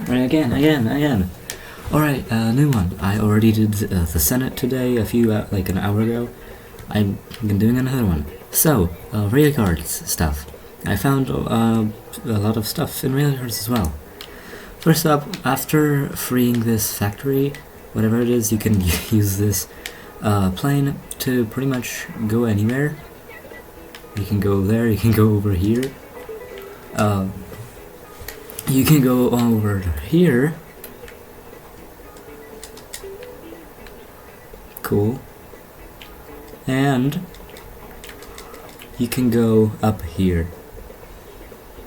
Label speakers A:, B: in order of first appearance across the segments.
A: Right, again. Alright, new one. I already did the Senate today, like an hour ago. I've been doing another one. So, Railyards stuff. I found a lot of stuff in Railyards as well. First up, after freeing this factory, whatever it is, you can use this plane to pretty much go anywhere. You can go there, you can go over here. You can go over here. Cool. And you can go up here.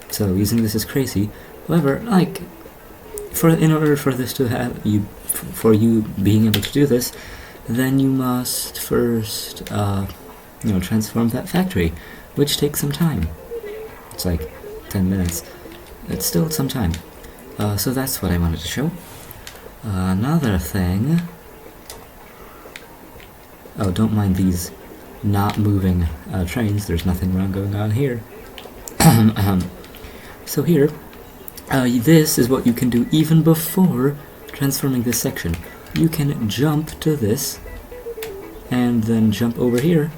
A: So using this is crazy. However, like, in order for this to have for you being able to do this, then you must first, transform that factory, which takes some time. It's like 10 minutes. It's still some time. So that's what I wanted to show. Another thing. Oh, don't mind these not moving trains. There's nothing wrong going on here. So here, this is what you can do even before transforming this section. You can jump to this, and then jump over here,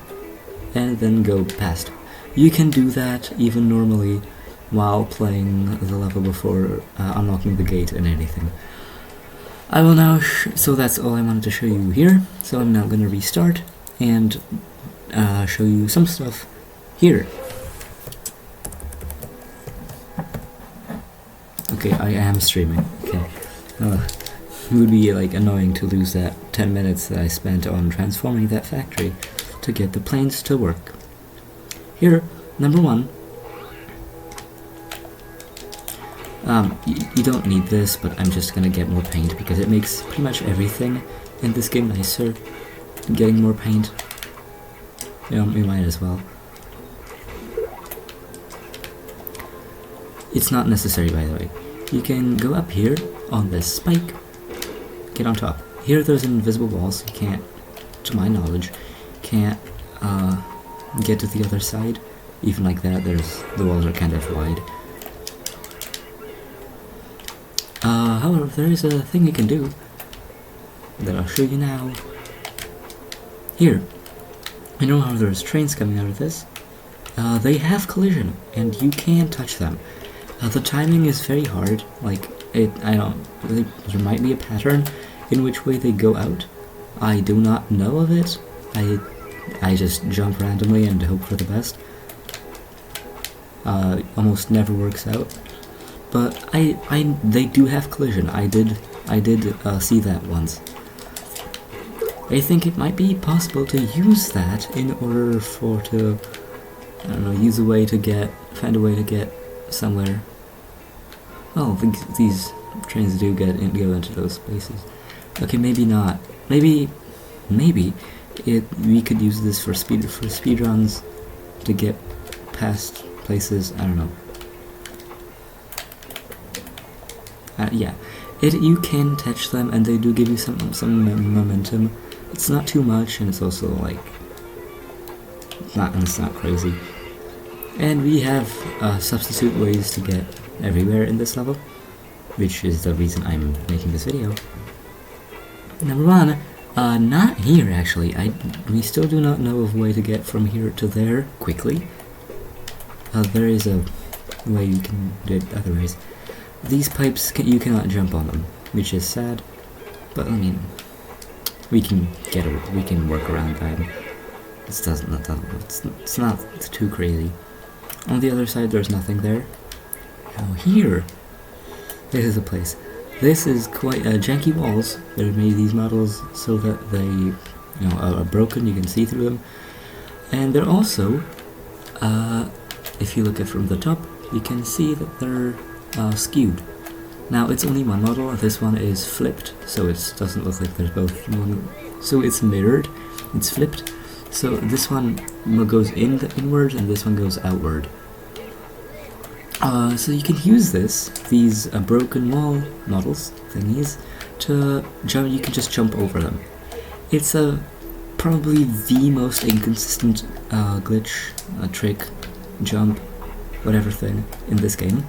A: and then go past. You can do that even normally while playing the level before unlocking the gate and anything. I will now, so that's all I wanted to show you here, so I'm now going to restart and show you some stuff here. Okay, I am streaming, okay. It would be like annoying to lose that 10 minutes that I spent on transforming that factory to get the planes to work. Here, number one. You don't need this, but I'm just gonna get more paint because it makes pretty much everything in this game nicer. Getting more paint. You might as well. It's not necessary, by the way. You can go up here on this spike, get on top. Here there's invisible walls, you can't, to my knowledge, can't get to the other side. Even like that, the walls are kind of wide. However, there is a thing you can do that I'll show you now. Here, you know how there's trains coming out of this? They have collision, and you can touch them. The timing is very hard. Like, there might be a pattern in which way they go out. I do not know of it. I just jump randomly and hope for the best. Almost never works out. But they do have collision. I did see that once. I think it might be possible to use that in order find a way to get somewhere. Oh, these trains do go into those places. Okay, maybe not. Maybe we could use this for speedruns to get past places. I don't know. Yeah, you can touch them, and they do give you some momentum. It's not too much, and it's also like it's not crazy. And we have substitute ways to get everywhere in this level, which is the reason I'm making this video. Number one, not here actually. We still do not know of a way to get from here to there quickly. There is a way you can do it other ways. These pipes, you cannot jump on them, which is sad, but I mean, we can work around that. It's not too crazy. On the other side, there's nothing there. Now here, this is a place. This is quite janky walls. They made these models so that they, are broken. You can see through them, and they're also, if you look at from the top, you can see that they're skewed. Now it's only one model. This one is flipped, so it doesn't look like there's both one. So it's mirrored. It's flipped. So this one goes inward, and this one goes outward. So you can use these broken wall models thingies to jump. You can just jump over them. It's probably the most inconsistent glitch, trick, jump, whatever thing in this game.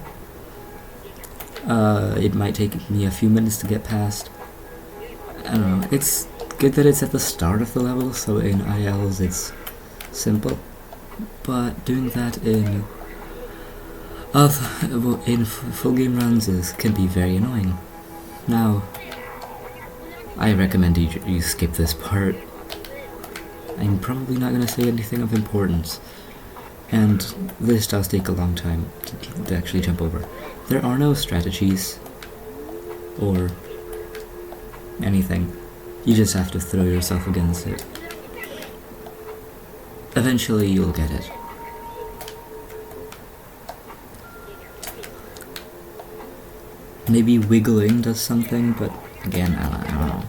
A: It might take me a few minutes to get past. I don't know, it's good that it's at the start of the level, so in ILs it's simple, but doing that in full game runs can be very annoying. Now, I recommend you skip this part. I'm probably not going to say anything of importance, and this does take a long time to actually jump over. There are no strategies or anything. You just have to throw yourself against it. Eventually you'll get it. Maybe wiggling does something, but again, I don't know.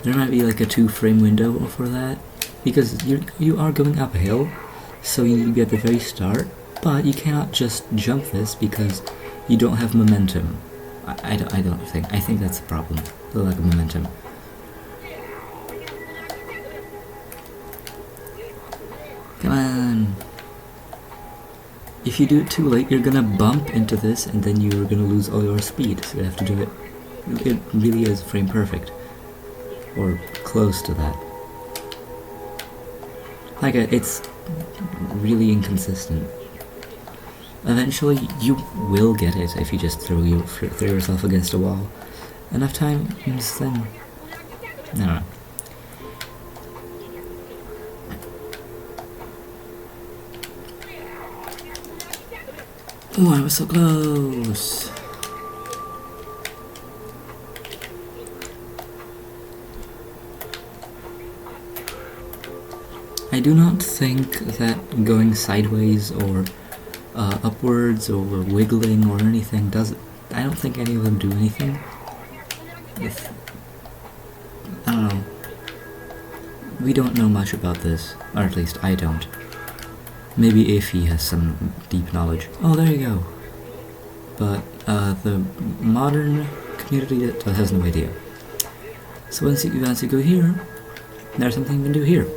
A: There might be like a 2-frame window for that, because you are going uphill, so you need to be at the very start, but you cannot just jump this because you don't have momentum. I think that's the problem, the lack of momentum. Come on! If you do it too late, you're gonna bump into this and then you're gonna lose all your speed, so you have to do it. It really is frame perfect. Or close to that. Like, it's really inconsistent. Eventually, you will get it if you just throw yourself against a wall. Enough times, then... I don't know. Oh, I was so close! I do not think that going sideways or upwards or wiggling or anything I don't think any of them do anything. I don't know. We don't know much about this, or at least I don't. Maybe if he has some deep knowledge. Oh, there you go. But the modern community has no idea. So once you go here, there's something you can do here.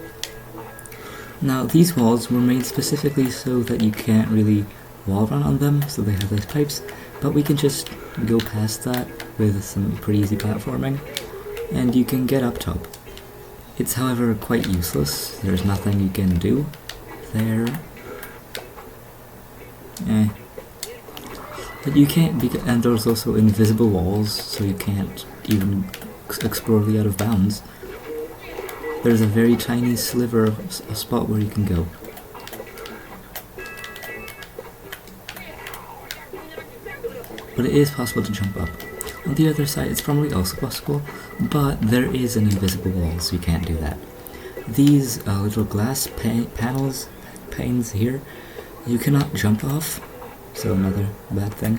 A: Now, these walls were made specifically so that you can't really wall run on them, so they have these pipes, but we can just go past that with some pretty easy platforming, and you can get up top. It's, however, quite useless. There's nothing you can do there. But you can't, and there's also invisible walls, so you can't even explore the out of bounds. There's a very tiny sliver of a spot where you can go. But it is possible to jump up. On the other side, it's probably also possible, but there is an invisible wall, so you can't do that. These little glass panes here, you cannot jump off, so another bad thing.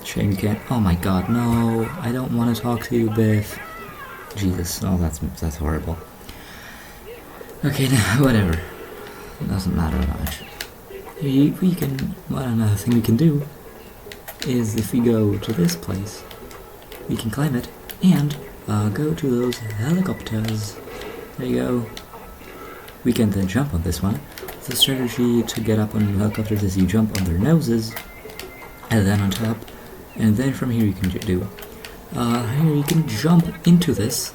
A: Shame you can't. Oh my god, no! I don't want to talk to you, Biff. Jesus, oh that's horrible. Okay, now, whatever. It doesn't matter much. Another thing we can do is if we go to this place, we can climb it and go to those helicopters. There you go. We can then jump on this one. The strategy to get up on helicopters is you jump on their noses, and then on top, and then from here you can do. Here you can jump into this.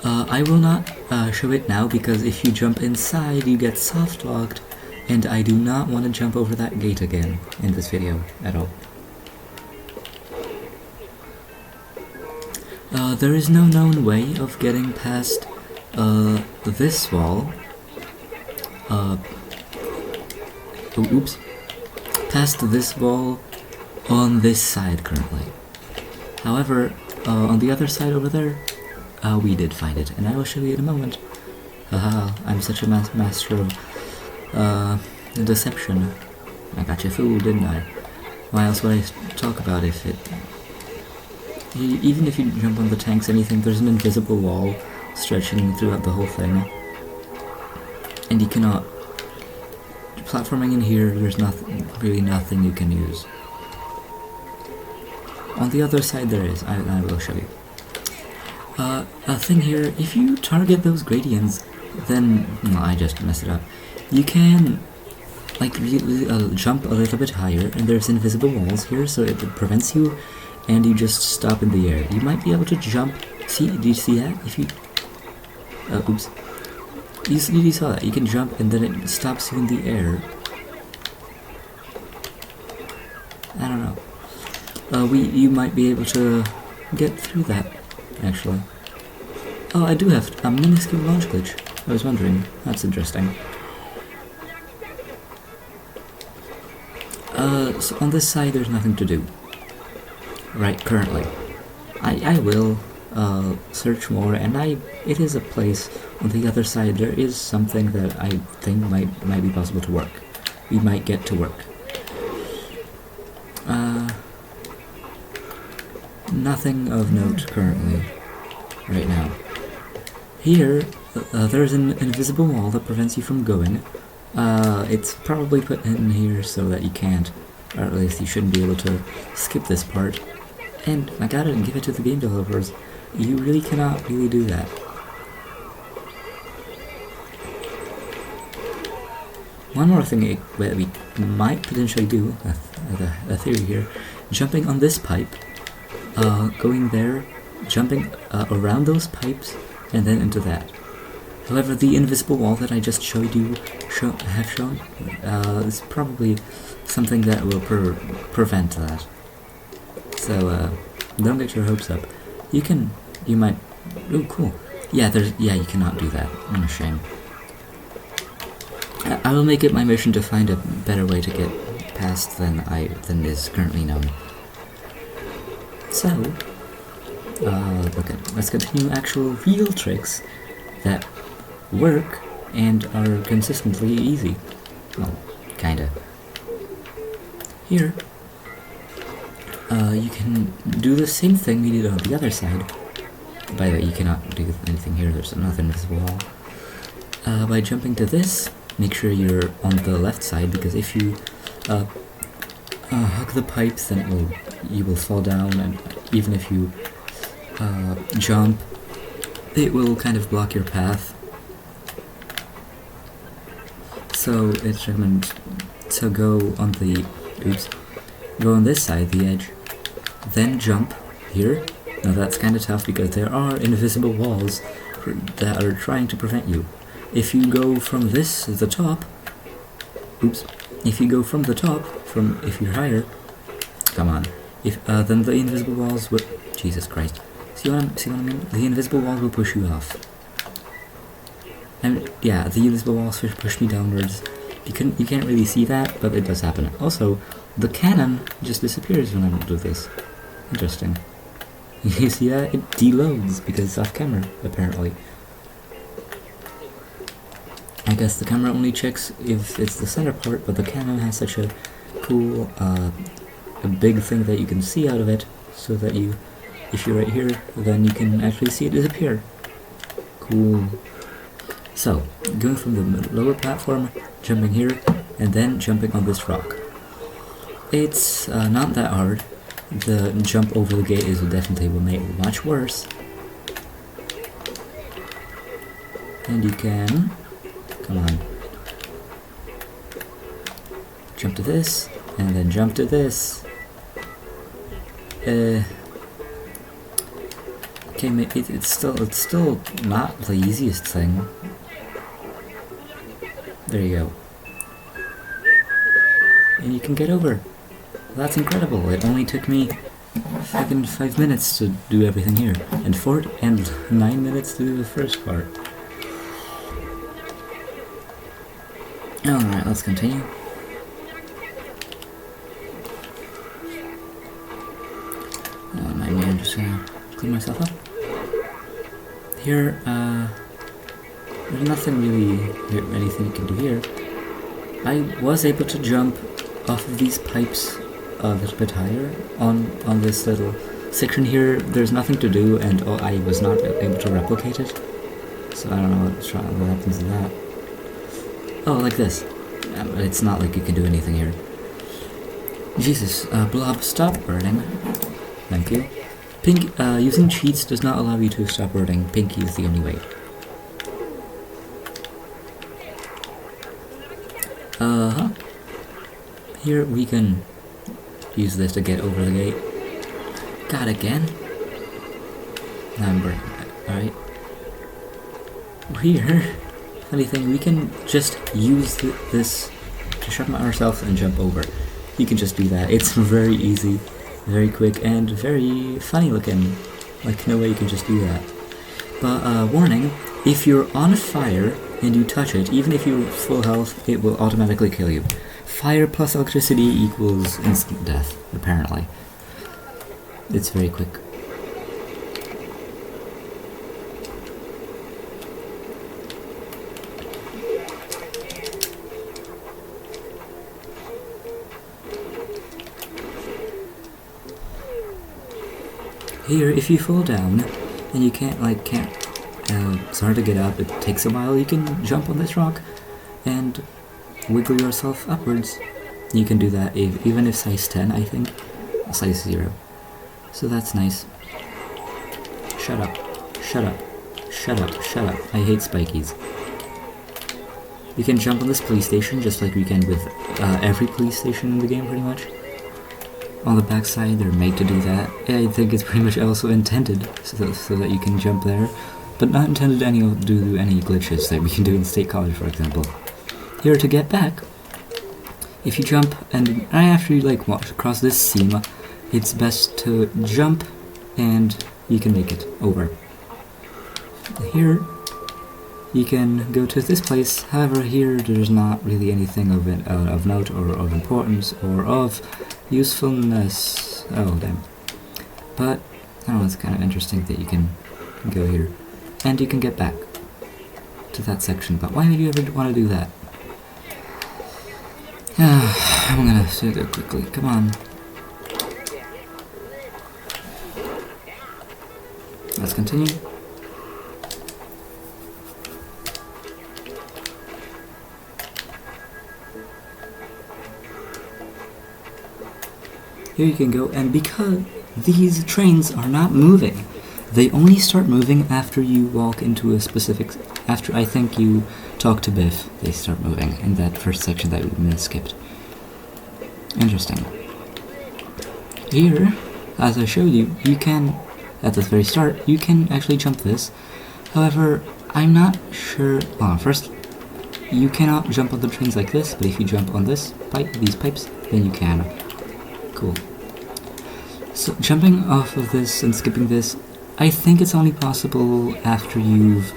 A: I will not show it now because if you jump inside you get soft locked, and I do not want to jump over that gate again in this video at all. There is no known way of getting past this wall. Oops. Past this wall on this side currently. However, on the other side over there, we did find it, and I will show you in a moment. Haha, I'm such a master of deception. I got you fooled, didn't I? Why else would I talk about if it... Even if you jump on the tanks, anything, there's an invisible wall stretching throughout the whole thing. And you cannot... Platforming in here, there's really nothing you can use. On the other side there is, I will show you. A thing here, if you target those gradients, then... No, I just messed it up. You can like jump a little bit higher, and there's invisible walls here, so it prevents you, and you just stop in the air. You might be able to jump. See? Do you see that? If you, oops. You saw that. You can jump, and then it stops you in the air. I don't know. You might be able to get through that, actually. Oh, I do have a minuscule launch glitch. I was wondering. That's interesting. So on this side there's nothing to do. Right, currently. I will search more, and it is a place on the other side. There is something that I think might be possible to work. We might get to work. Nothing of note currently, right now. Here, there's an invisible wall that prevents you from going. It's probably put in here so that you can't, or at least you shouldn't be able to skip this part. And I gotta give it to the game developers, you really cannot really do that. One more thing that we might potentially do, a theory here, jumping on this pipe, going there, jumping around those pipes, and then into that. However, the invisible wall that I just showed you, is probably something that will prevent that. So, don't get your hopes up. You might, oh cool. Yeah, you cannot do that. I'm ashamed. I will make it my mission to find a better way to get past than is currently known. So, let's continue actual real tricks that work and are consistently easy. Well, kinda. Here, you can do the same thing we did on the other side. By the way, you cannot do anything here, there's another invisible wall. By jumping to this, make sure you're on the left side, because if you hug the pipes, then you will fall down, and even if you jump, it will kind of block your path. So it's recommended to go on this side, the edge, then jump here. Now that's kind of tough because there are invisible walls that are trying to prevent you. If you go from the top, if you go from the top, if you're higher, come on, then the invisible walls will, Jesus Christ, see what I mean? The invisible walls will push you off. And yeah, the invisible walls push me downwards. You can't really see that, but it does happen. Also, the cannon just disappears when I don't do this. Interesting. You see that? It deloads because it's off camera, apparently. I guess the camera only checks if it's the center part, but the cannon has such a cool, a big thing that you can see out of it, so that if you're right here, then you can actually see it disappear. Cool. So, going from the lower platform, jumping here, and then jumping on this rock. It's not that hard. The jump over the gate will make it much worse. And you can, come on, jump to this, and then jump to this. Okay, it's still not the easiest thing. There you go. And you can get over. That's incredible. It only took me 5 minutes to do everything here, and 9 minutes to do the first part. Alright, let's continue. I'm just gonna clean myself up. Here, there's nothing really, anything you can do here. I was able to jump off of these pipes a little bit higher on this little section here. There's nothing to do, and I was not able to replicate it, so I don't know what happens to that. Oh, like this. It's not like you can do anything here. Jesus, Blob, stop burning. Thank you. Pink, using cheats does not allow you to stop burning. Pinky is the only way. Here we can use this to get over the gate. God, again? Number. Alright. Here, funny thing, we can just use this to sharpen ourselves and jump over. You can just do that. It's very easy, very quick, and very funny looking. Like, no way you can just do that. But, warning, if you're on fire and you touch it, even if you're full health, it will automatically kill you. Fire plus electricity equals instant death, apparently. It's very quick. Here, if you fall down and you it's hard to get up, it takes a while, you can jump on this rock and wiggle yourself upwards. You can do that even if size 10, I think, size 0. So that's nice. Shut up, shut up, shut up, shut up. I hate spikies. You can jump on this police station just like we can with every police station in the game pretty much. On the backside, they're made to do that. I think it's pretty much also intended so that you can jump there, but not intended to do any glitches that we can do in State College, for example. Here, to get back, if you jump and after you like walk across this seam, it's best to jump and you can make it over. Here, you can go to this place. However, here there's not really anything of note or of importance or of usefulness. Oh, damn. But, I don't know, it's kind of interesting that you can go here. And you can get back to that section. But why would you ever want to do that? I'm gonna sit there quickly. Come on. Let's continue. Here you can go, and because these trains are not moving, they only start moving after you walk into a specific... After, I think, you talk to Biff, they start moving in that first section that we skipped. Interesting. Here, as I showed you, you can, at the very start, you can actually jump this. However, I'm not sure... first, you cannot jump on the trains like this, but if you jump on this pipe, these pipes, then you can. Cool. So jumping off of this and skipping this, I think it's only possible after you've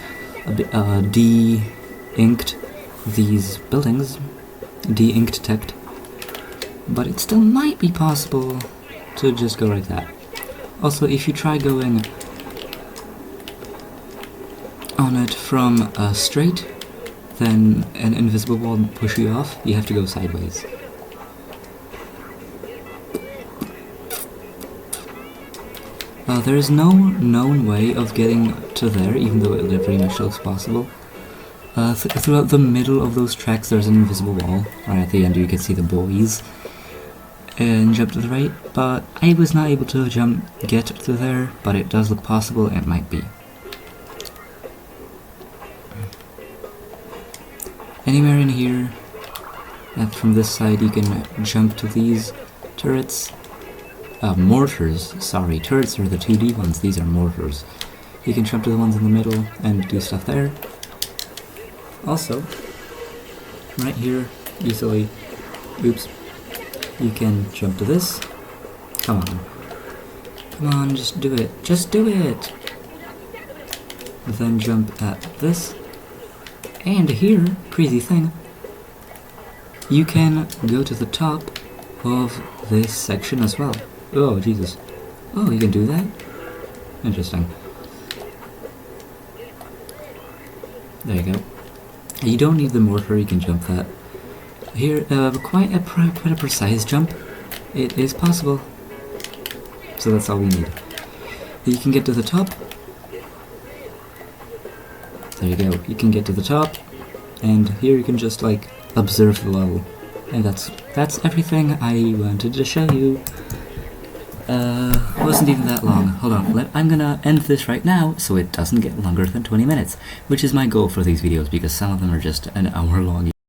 A: de-inked these buildings, de-inked teched, but it still might be possible to just go like that. Also, if you try going on it from straight, then an invisible wall will push you off. You have to go sideways. There is no known way of getting to there, even though it pretty much looks possible. Throughout the middle of those tracks there's an invisible wall. Right at the end you can see the boys. And jump to the right, but I was not able to get to there, but it does look possible, it might be. Anywhere in here, and from this side you can jump to these turrets. Mortars, sorry, turrets are the 2D ones, these are mortars. You can jump to the ones in the middle and do stuff there. Also, right here, easily, oops, you can jump to this. Come on. Come on, just do it. Just do it! Then jump at this. And here, crazy thing, you can go to the top of this section as well. Oh, Jesus. Oh, you can do that? Interesting. There you go. You don't need the mortar, you can jump that. Here, quite a precise jump. It is possible. So that's all we need. You can get to the top. There you go. You can get to the top. And here you can just, like, observe the level. And that's everything I wanted to show you. Wasn't even that long. Hold on, I'm gonna end this right now so it doesn't get longer than 20 minutes, which is my goal for these videos because some of them are just an hour long.